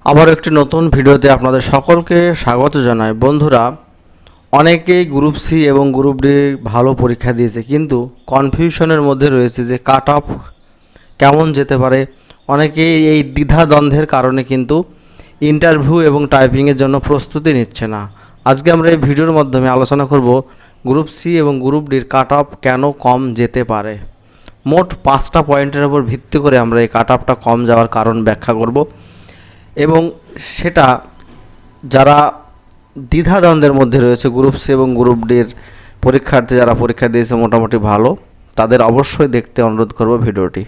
আবার একটি নতুন ভিডিওতে আপনাদের সকলকে স্বাগত জানাই। বন্ধুরা, অনেকেই গ্রুপ সি এবং গ্রুপ ডি ভালো পরীক্ষা দিয়েছে, কিন্তু কনফিউশনের মধ্যে রয়েছে যে কাট অফ কেমন যেতে পারে। অনেকেই এই দ্বিধাদ্বন্দ্বের কারণে কিন্তু ইন্টারভিউ এবং টাইপিংয়ের জন্য প্রস্তুতি নিচ্ছে না। আজকে আমরা এই ভিডিওর মাধ্যমে আলোচনা করব গ্রুপ সি এবং গ্রুপ ডির কাট অফ কেন কম যেতে পারে। মোট 5টা পয়েন্টের উপর ভিত্তি করে আমরা এই কাট অফটা কম যাওয়ার কারণ ব্যাখ্যা করব, এবং সেটা যারা দ্বিধাদ্বন্দ্বের মধ্যে রয়েছে গ্রুপ সি এবং গ্রুপ ডির পরীক্ষার্থী যারা পরীক্ষা দিয়েছে মোটামুটি ভালো, তাদের অবশ্যই দেখতে অনুরোধ করব ভিডিওটি।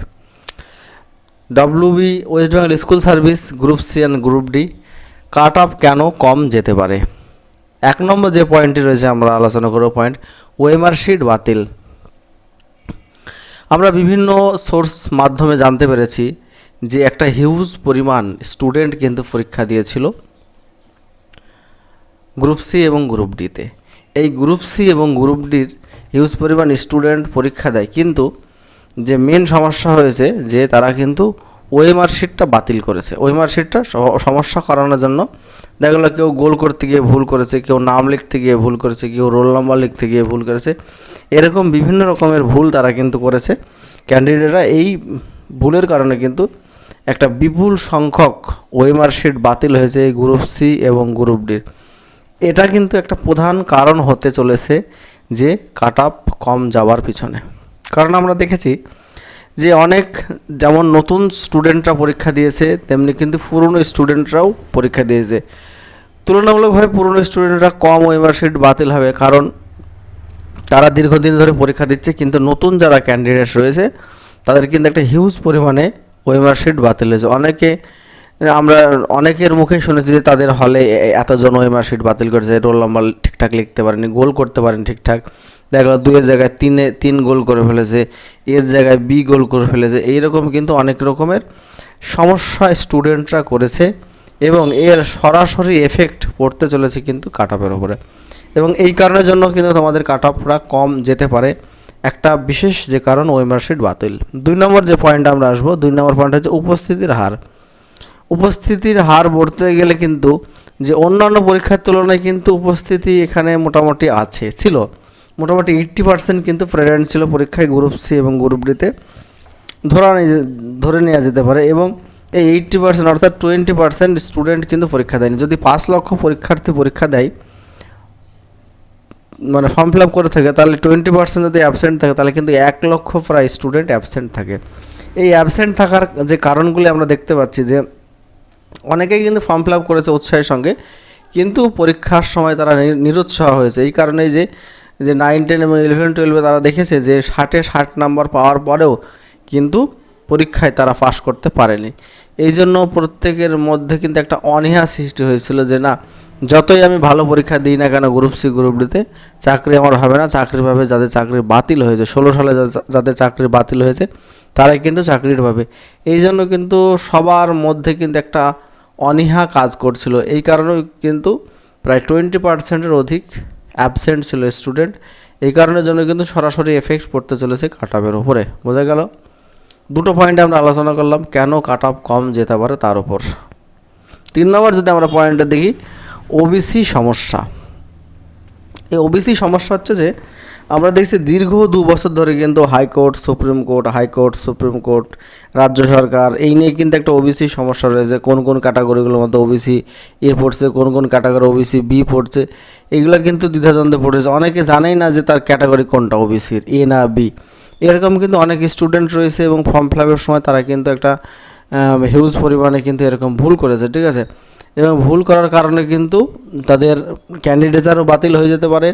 WB West Bengal school service group C and group D cut off কেন কম যেতে পারে। 1 নম্বর যে পয়েন্টটি রয়েছে আমরা আলোচনা করব পয়েন্ট ওএমআর শিট বাতিল। আমরা বিভিন্ন সোর্স মাধ্যমে জানতে পেরেছি যে একটা হিউজ পরিমাণ স্টুডেন্ট কিন্তু পরীক্ষা দিয়েছিল গ্রুপ সি এবং গ্রুপ ডিতে। এই গ্রুপ সি এবং গ্রুপ ডির হিউজ পরিমাণ স্টুডেন্ট পরীক্ষা দেয়, কিন্তু যে মেন সমস্যা হয়েছে যে তারা কিন্তু ওএমআর শিটটা বাতিল করেছে। ওএমআর শিটটা সমস্যা করানোর জন্য দেখা গেলো কেউ গোল করতে গিয়ে ভুল করেছে, কেউ নাম লিখতে গিয়ে ভুল করেছে, কেউ রোল নাম্বার লিখতে গিয়ে ভুল করেছে। এরকম বিভিন্ন রকমের ভুল তারা কিন্তু করেছে ক্যান্ডিডেটরা। এই ভুলের কারণে কিন্তু একটা বিপুল সংখ্যক ওএমআর শিট বাতিল হয়েছে এই গ্রুপ সি এবং গ্রুপ ডির। এটা কিন্তু একটা প্রধান কারণ হতে চলেছে যে কাট অফ কম যাওয়ার পিছনে। কারণ আমরা দেখেছি যে অনেক যেমন নতুন স্টুডেন্টরা পরীক্ষা দিয়েছে, তেমনি কিন্তু পুরনো স্টুডেন্টরাও পরীক্ষা দিয়েছে। তুলনামূলকভাবে পুরনো স্টুডেন্টরা কম ওএমআর শিট বাতিল হবে, কারণ তারা দীর্ঘদিন ধরে পরীক্ষা দিচ্ছে। কিন্তু নতুন যারা ক্যান্ডিডেট রয়েছে তাদের কিন্তু একটা হিউজ পরিমাণে ওএমআর শিট বাতিল হয়েছে। আমরা অনেকের মুখে শুনেছি যে তাদের হলে এতজন ওএমআর শিট বাতিল করেছে, রোল নাম্বার ঠিকঠাক লিখতে পারেনি, গোল করতে পারেনি ঠিকঠাক, দেখা গেল 2 এর জায়গায় 3 গোল করে ফেলেছে, এর জায়গায় B গোল করে ফেলেছে। এইরকম কিন্তু অনেক রকমের সমস্যা স্টুডেন্টরা করেছে, এবং এর সরাসরি এফেক্ট পড়তে চলেছে কিন্তু কাট অফের ওপরে। এবং এই কারণের জন্য কিন্তু তোমাদের কাট অফরা কম যেতে পারে। একটা বিশেষ যে কারণ ওএমআর শিট বাতিল। 2 নম্বর যে পয়েন্ট আমরা আসবো, 2 নম্বর পয়েন্ট হচ্ছে উপস্থিতির হার। উপস্থিতির হার বলতে গেলে কিন্তু যে অন্যান্য পরীক্ষার তুলনায় কিন্তু উপস্থিতি এখানে মোটামুটি ছিল মোটামুটি 80% কিন্তু প্রেজেন্ট ছিল পরীক্ষায় গ্রুপ সি এবং গ্রুপ ডিতে ধরে নেওয়া যেতে পারে। এবং এই 80% অর্থাৎ 20% স্টুডেন্ট কিন্তু পরীক্ষা দেয়নি। যদি 5 লক্ষ পরীক্ষার্থী পরীক্ষা দেয়, মানে ফর্ম ফিল আপ করে থাকে, তাহলে 20% যদি অ্যাবসেন্ট থাকে, তাহলে কিন্তু 1 লক্ষ প্রায় স্টুডেন্ট অ্যাবসেন্ট থাকে। এই অ্যাবসেন্ট থাকার যে কারণগুলি আমরা দেখতে পাচ্ছি যে অনেকেই কিন্তু ফর্ম ফিল আপ করেছে উৎসাহের সঙ্গে, কিন্তু পরীক্ষার সময় তারা নিরুৎসাহ হয়েছে। এই কারণেই যে 9, 10 এবং 11, 12 তারা দেখেছে যে 60 নাম্বার পাওয়ার পরেও কিন্তু পরীক্ষায় তারা পাস করতে পারেনি। এই জন্য প্রত্যেকের মধ্যে কিন্তু একটা অনীহা সৃষ্টি হয়েছিল যে না, যতই আমি ভালো পরীক্ষা দিই না কেন গ্রুপ সি গ্রুপ ডিতে, চাকরি আমার হবে না। চাকরি পাবে যাদের চাকরি বাতিল হয়েছে, 16 সালে যাদের চাকরি বাতিল হয়েছে তারাই কিন্তু চাকরির পাবে। এই জন্য কিন্তু সবার মধ্যে কিন্তু একটা অনীহা কাজ করছিল। এই কারণেও কিন্তু প্রায় 20%-এর অধিক অ্যাবসেন্ট ছিল স্টুডেন্ট। এই কারণের জন্য কিন্তু সরাসরি এফেক্ট পড়তে চলেছে কাট অফের উপরে। বোঝা গেল? 2টো পয়েন্টে আমরা আলোচনা করলাম কেন কাট অফ কম যেতে পারে তার উপর। 3 নম্বর যদি আমরা পয়েন্টটা দেখি, ওবিসি সমস্যা। এই ওবিসি সমস্যা হচ্ছে যে আমরা দেখছি দীর্ঘ 2 বছর ধরে কিন্তু হাইকোর্ট, সুপ্রিম কোর্ট, রাজ্য সরকার এই নিয়ে কিন্তু একটা ওবিসি সমস্যা রয়েছে। কোন কোন ক্যাটাগরিগুলোর মধ্যে ওবিসি এ পড়ছে, কোন কোন ক্যাটাগরি ওবিসি বি পড়ছে, এগুলো কিন্তু দ্বিধাদ্বন্দ্বে পড়েছে। অনেকে জানেই না যে তার ক্যাটাগরি কোনটা, ওবিসির এ না বি। এরকম কিন্তু অনেক স্টুডেন্ট রয়েছে, এবং ফর্ম ফিল আপের সময় তারা কিন্তু একটা হিউজ পরিমাণে কিন্তু এরকম ভুল করেছে, ঠিক আছে। এবং ভুল করার কারণে কিন্তু তাদের ক্যান্ডিডেটও বাতিল হয়ে যেতে পারে,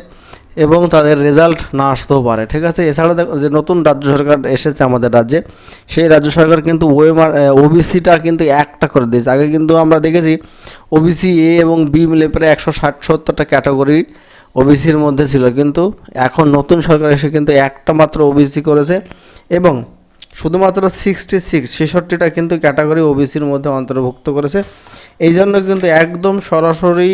এবং তাদের রেজাল্ট না আসতেও পারে, ঠিক আছে। এছাড়া যে নতুন রাজ্য সরকার এসেছে আমাদের রাজ্যে, সেই রাজ্য সরকার কিন্তু ওবিসিটা কিন্তু একটা করে দিয়েছে। আগে কিন্তু আমরা দেখেছি ওবিসি এ এবং বি মিলে প্রায় 160-70টা ক্যাটাগরি ওবিসির মধ্যে ছিল, কিন্তু এখন নতুন সরকার এসে কিন্তু একটা মাত্র ওবিসি করেছে, এবং শুধুমাত্র 66টা কিন্তু ক্যাটাগরি ওবিসির মধ্যে অন্তর্ভুক্ত করেছে। এই জন্য কিন্তু একদম সরাসরি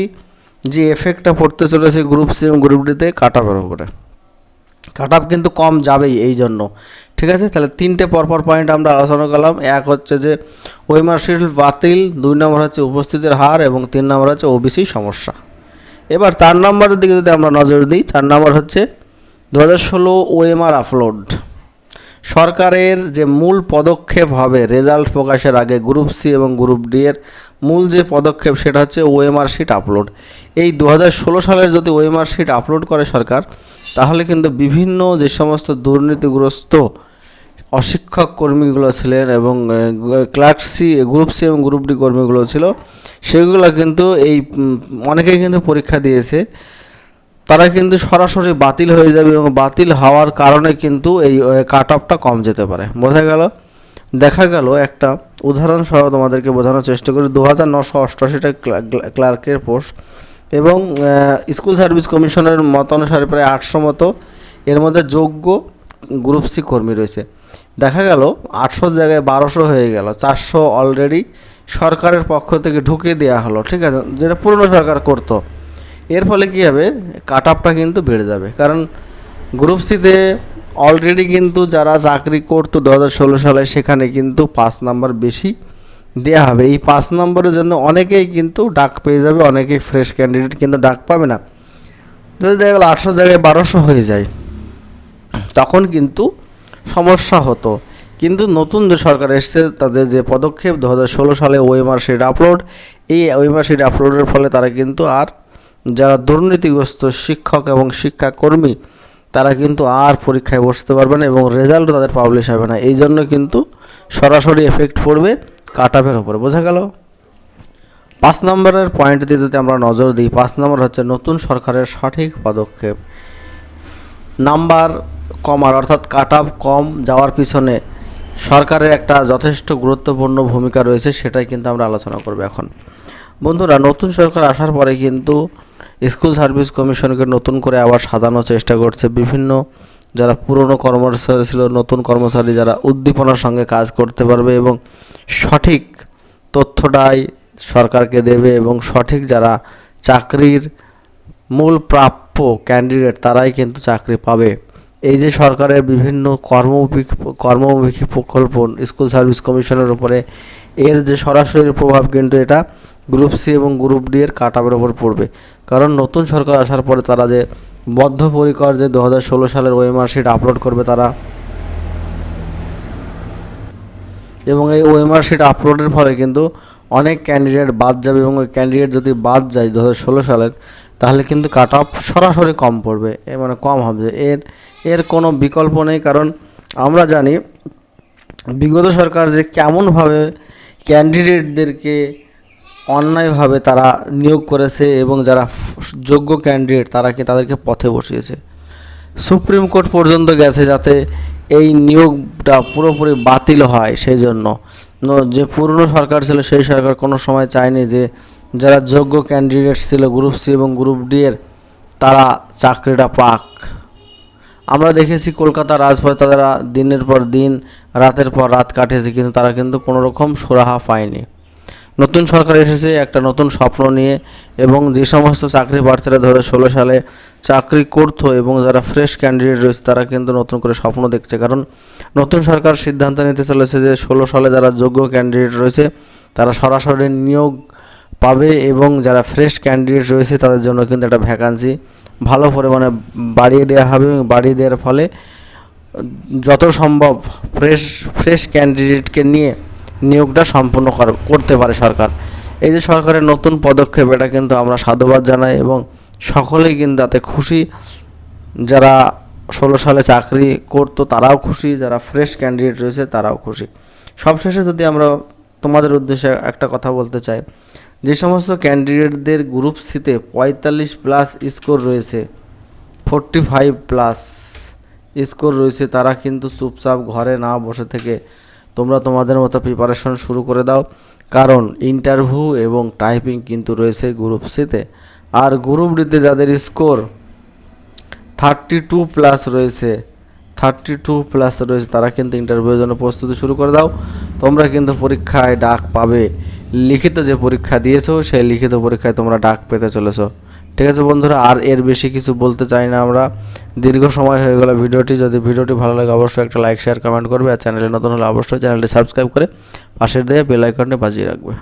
যে এফেক্টটা পড়তে চলেছে গ্রুপ সি এবং গ্রুপ ডিতে কাট অফের উপরে। কাট অফ কিন্তু কম যাবেই এই জন্য, ঠিক আছে, তাহলে তিনটে পরপর পয়েন্ট আমরা আলোচনা করলাম। এক হচ্ছে যে ওই মার্কশিট বাতিল, 2 নম্বর হচ্ছে উপস্থিতির হার, এবং 3 নম্বর হচ্ছে ওবিসি সমস্যা। এবার 4 নম্বরের দিকে যদি আমরা নজর দিই, 4 নম্বর হচ্ছে 2016 ওএমআর আপলোড। সরকারের যে মূল পদক্ষেপ হবে রেজাল্ট প্রকাশের আগে গ্রুপ সি এবং গ্রুপ ডি এর মূল যে পদক্ষেপ সেটা হচ্ছে ওএমআর শিট আপলোড। এই 2016 সালের যদি ওএমআর শিট আপলোড করে সরকার, তাহলে কিন্তু বিভিন্ন যে সমস্ত দুর্নীতিগ্রস্ত অশিক্ষক কর্মীগুলো ছিলেন এবং ক্লার্ক সি, গ্রুপ সি এবং গ্রুপ ডি কর্মীগুলো ছিল, সেগুলো কিন্তু এই অনেকেই কিন্তু পরীক্ষা দিয়েছে, তারা কিন্তু সরাসরি বাতিল হয়ে যাবে, এবং বাতিল হওয়ার কারণে কিন্তু এই কাট অফটা কম যেতে পারে। বোঝা গেল? দেখা গেল একটা উদাহরণ সহ তোমাদেরকে বোঝানোর চেষ্টা করি। 2988টা ক্লার্কের পোস্ট, এবং স্কুল সার্ভিস কমিশনের মত অনুসারে প্রায় 800 মতো এর মধ্যে যোগ্য গ্রুপ সি কর্মী রয়েছে। দেখা গেল 800 জায়গায় 1200 হয়ে গেল, 400 অলরেডি সরকারের পক্ষ থেকে ঢুকিয়ে দেওয়া হলো, ঠিক আছে, যেটা পুরনো সরকার করতো। এর ফলে কী হবে, কাট অফটা কিন্তু বেড়ে যাবে, কারণ গ্রুপ সিতে অলরেডি কিন্তু যারা চাকরি করতো 2016 সালে, সেখানে কিন্তু 5 নাম্বার বেশি দেওয়া হবে। এই 5 নম্বরের জন্য অনেকেই কিন্তু ডাক পেয়ে যাবে, অনেকেই ফ্রেশ ক্যান্ডিডেট কিন্তু ডাক পাবে না। যদি দেখা গেল 800 জায়গায় 1200 হয়ে যায়, তখন কিন্তু সমস্যা হতো। কিন্তু নতুন যে সরকার এসছে, তাদের যে পদক্ষেপ 2016 সালে ওএমআর শিট আপলোড, এই ওএমআর শিট আপলোডের ফলে তারা কিন্তু আর যারা দুর্নীতিগ্রস্ত শিক্ষক এবং শিক্ষাকর্মী, তারা কিন্তু আর পরীক্ষায় বসতে পারবে না, এবং রেজাল্টও তাদের পাবলিশ হবে না। এই জন্য কিন্তু সরাসরি এফেক্ট পড়বে কাট অফের উপরে। বোঝা গেল? 5 নম্বরের পয়েন্ট দিয়ে যদি আমরা নজর দিই, 5 নম্বর হচ্ছে নতুন সরকারের সঠিক পদক্ষেপ। নাম্বার কমার অর্থাৎ কাট অফ কম যাওয়ার পিছনে সরকারের একটা যথেষ্ট গুরুত্বপূর্ণ ভূমিকা রয়েছে, সেটাই কিন্তু আমরা আলোচনা করব এখন। বন্ধুরা, নতুন সরকার আসার পরে কিন্তু স্কুল সার্ভিস কমিশনকে নতুন করে আবার সাজানোর চেষ্টা করছে। বিভিন্ন যারা পুরনো কর্মচারী ছিল, নতুন কর্মচারী যারা উদ্দীপনার সঙ্গে কাজ করতে পারবে এবং সঠিক তথ্যটাই সরকারকে দেবে, এবং সঠিক যারা চাকরির মূল প্রাপ্য ক্যান্ডিডেট, তারাই কিন্তু চাকরি পাবে। এই যে সরকারের বিভিন্ন কর্মমুখী প্রকল্প স্কুল সার্ভিস কমিশনের উপরে, এর যে সরাসরি প্রভাব কিন্তু এটা গ্রুপ সি এবং গ্রুপ ডি এর কাট অফের ওপর পড়বে। কারণ নতুন সরকার আসার পরে তারা যে বদ্ধপরিকর যে 2016 সালের ওএমআর শিট আপলোড করবে তারা, এবং এই ওএমআর শিট আপলোডের ফলে কিন্তু অনেক ক্যান্ডিডেট বাদ যাবে, এবং ওই ক্যান্ডিডেট যদি বাদ যায় 2016 সালের, তাহলে কিন্তু কাট অফ সরাসরি কম পড়বে, মানে কম হবে। এর কোনো বিকল্প নেই। কারণ আমরা জানি বিগত সরকার যে কেমনভাবে ক্যান্ডিডেটদেরকে অন্যায়ভাবে তারা নিয়োগ করেছে, এবং যারা যোগ্য ক্যান্ডিডেট তাদেরকে পথে বসিয়েছে। সুপ্রিম কোর্ট পর্যন্ত গেছে যাতে এই নিয়োগটা পুরোপুরি বাতিল হয়। সেই জন্য যে পুরনো সরকার ছিল, সেই সরকার কোনো সময় চায়নি যে যারা যোগ্য ক্যান্ডিডেট ছিল গ্রুপ সি এবং গ্রুপ ডি এর, তারা চাকরিটা পাক। আমরা দেখেছি কলকাতা রাজপথে তারা দিনের পর দিন, রাতের পর রাত কাটিয়েছে, কিন্তু তারা কিন্তু কোনো রকম সুরাহা পায়নি। নতুন সরকার এসেছে একটা নতুন স্বপ্ন নিয়ে, এবং যে সমস্ত চাকরি প্রার্থীরা 2016 সালে চাকরি করতো এবং যারা ফ্রেশ ক্যান্ডিডেট রয়েছে, তারা কিন্তু নতুন করে স্বপ্ন দেখছে। কারণ নতুন সরকার সিদ্ধান্ত নিতে চলেছে যে 16 সালে যারা যোগ্য ক্যান্ডিডেট রয়েছে তারা সরাসরি নিয়োগ পাবে, এবং যারা ফ্রেশ ক্যান্ডিডেট রয়েছে তাদের জন্য কিন্তু একটা ভ্যাকান্সি ভালো পরিমাণে বাড়িয়ে দেওয়া হবে, এবং বাড়িয়ে দেওয়ার ফলে যত সম্ভব ফ্রেশ ক্যান্ডিডেটকে নিয়ে নিয়োগটা সম্পূর্ণ করতে পারে সরকার। এই যে সরকারের নতুন পদক্ষেপ, এটা কিন্তু আমরা সাধুবাদ জানাই, এবং সকলেই কিন্তু তাতে খুশি। যারা 16 সালে চাকরি করতো তারাও খুশি, যারা ফ্রেশ ক্যান্ডিডেট রয়েছে তারাও খুশি। সবশেষে যদি আমরা তোমাদের উদ্দেশ্যে একটা কথা বলতে চাই, যে সমস্ত ক্যান্ডিডেটদের গ্রুপ সিতে 45+ স্কোর রয়েছে, 45+ স্কোর রয়েছে, তারা কিন্তু চুপচাপ ঘরে না বসে থেকে তোমরা তোমাদের মতো প্রিপারেশন শুরু করে দাও। কারণ ইন্টারভিউ এবং টাইপিং কিন্তু রয়েছে গ্রুপ সিতে। আর গ্রুপ ডিতে যাদের স্কোর 32+ রয়েছে, তারা কিন্তু ইন্টারভিউর জন্য প্রস্তুতি শুরু করে দাও। তোমরা কিন্তু পরীক্ষায় ডাক পাবে, লিখিত যে পরীক্ষা দিয়েছো সেই লিখিত পরীক্ষায় তোমরা ডাক পেতে চলেছো। ঠিক আছে বন্ধুরা, আর এর বেশি কিছু বলতে চাই না আমরা, দীর্ঘ সময় হয়ে গেল ভিডিওটি। যদি ভিডিওটি ভালো লাগে অবশ্যই একটা লাইক শেয়ার কমেন্ট করবে, আর চ্যানেলে নতুন হলে অবশ্যই চ্যানেলটি সাবস্ক্রাইব করে পাশের দিয়ে বেল আইকনটি বাজিয়ে রাখবে।